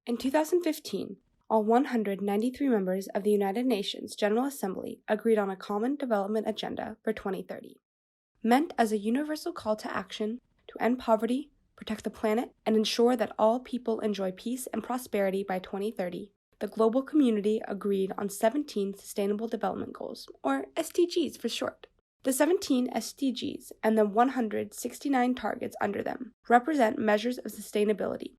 In 2015, all 193 members of the United Nations General Assembly agreed on a Common Development Agenda for 2030, meant as a universal call to action to end poverty, protect the planet, and ensure that all people enjoy peace and prosperity by 2030. The global community agreed on 17 Sustainable Development Goals, or SDGs for short. The 17 SDGs and the 169 targets under them represent measures of sustainability.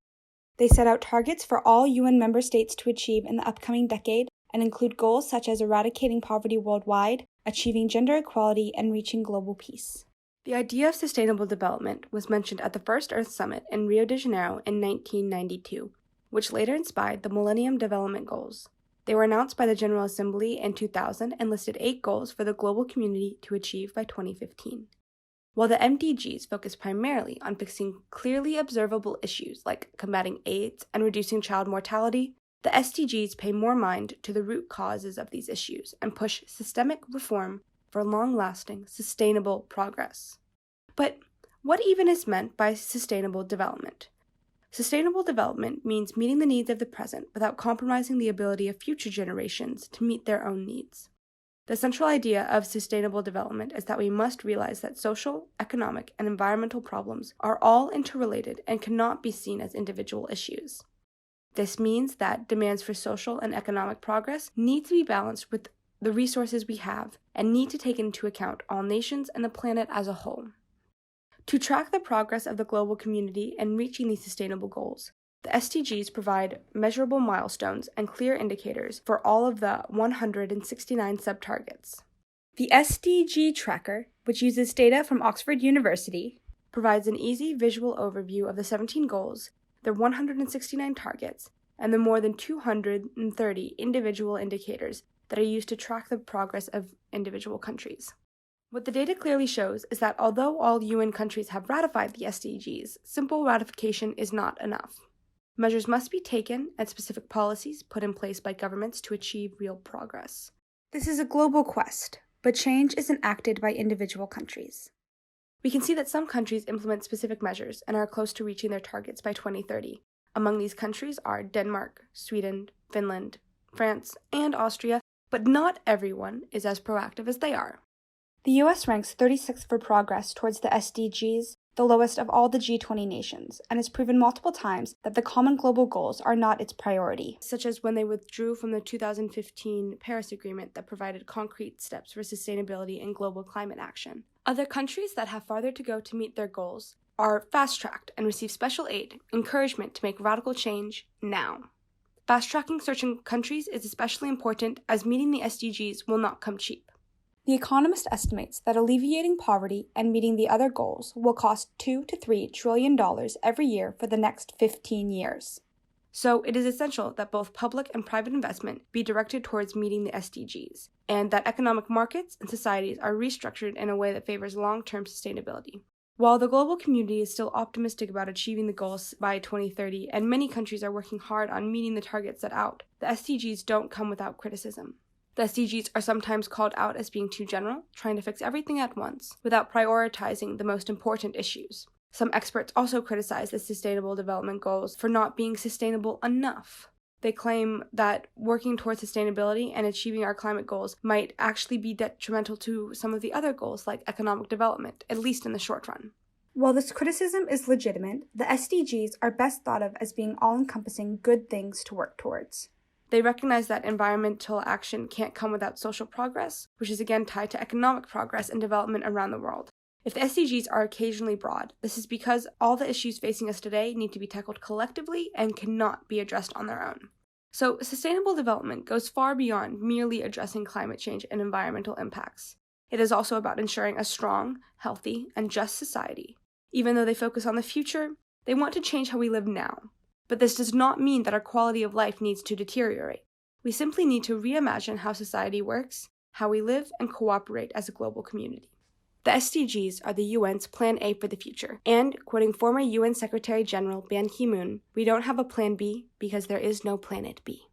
They set out targets for all UN member states to achieve in the upcoming decade and include goals such as eradicating poverty worldwide, achieving gender equality, and reaching global peace. The idea of sustainable development was mentioned at the first Earth Summit in Rio de Janeiro in 1992, which later inspired the Millennium Development Goals. They were announced by the General Assembly in 2000 and listed 8 goals for the global community to achieve by 2015. While the MDGs focus primarily on fixing clearly observable issues like combating AIDS and reducing child mortality, the SDGs pay more mind to the root causes of these issues and push systemic reform for long-lasting, sustainable progress. But what even is meant by sustainable development? Sustainable development means meeting the needs of the present without compromising the ability of future generations to meet their own needs. The central idea of sustainable development is that we must realize that social, economic, and environmental problems are all interrelated and cannot be seen as individual issues. This means that demands for social and economic progress need to be balanced with the resources we have and need to take into account all nations and the planet as a whole. To track the progress of the global community in reaching these sustainable goals, the SDGs provide measurable milestones and clear indicators for all of the 169 sub-targets. The SDG Tracker, which uses data from Oxford University, provides an easy visual overview of the 17 goals, the 169 targets, and the more than 230 individual indicators that are used to track the progress of individual countries. What the data clearly shows is that although all UN countries have ratified the SDGs, simple ratification is not enough. Measures must be taken and specific policies put in place by governments to achieve real progress. This is a global quest, but change is enacted by individual countries. We can see that some countries implement specific measures and are close to reaching their targets by 2030. Among these countries are Denmark, Sweden, Finland, France, and Austria, but not everyone is as proactive as they are. The US ranks 36th for progress towards the SDGs, the lowest of all the G20 nations, and has proven multiple times that the common global goals are not its priority. Such as when they withdrew from the 2015 Paris Agreement that provided concrete steps for sustainability and global climate action. Other countries that have farther to go to meet their goals are fast-tracked and receive special aid, encouragement to make radical change now. Fast-tracking certain countries is especially important as meeting the SDGs will not come cheap. The Economist estimates that alleviating poverty and meeting the other goals will cost $2 to $3 trillion every year for the next 15 years. So it is essential that both public and private investment be directed towards meeting the SDGs, and that economic markets and societies are restructured in a way that favors long-term sustainability. While the global community is still optimistic about achieving the goals by 2030, and many countries are working hard on meeting the targets set out, the SDGs don't come without criticism. The SDGs are sometimes called out as being too general, trying to fix everything at once, without prioritizing the most important issues. Some experts also criticize the Sustainable Development Goals for not being sustainable enough. They claim that working towards sustainability and achieving our climate goals might actually be detrimental to some of the other goals like economic development, at least in the short run. While this criticism is legitimate, the SDGs are best thought of as being all-encompassing good things to work towards. They recognize that environmental action can't come without social progress, which is again tied to economic progress and development around the world. If the SDGs are occasionally broad, this is because all the issues facing us today need to be tackled collectively and cannot be addressed on their own. So, sustainable development goes far beyond merely addressing climate change and environmental impacts. It is also about ensuring a strong, healthy, and just society. Even though they focus on the future, they want to change how we live now. But this does not mean that our quality of life needs to deteriorate. We simply need to reimagine how society works, how we live, and cooperate as a global community. The SDGs are the UN's Plan A for the future, and, quoting former UN Secretary General Ban Ki-moon, we don't have a Plan B because there is no Planet B.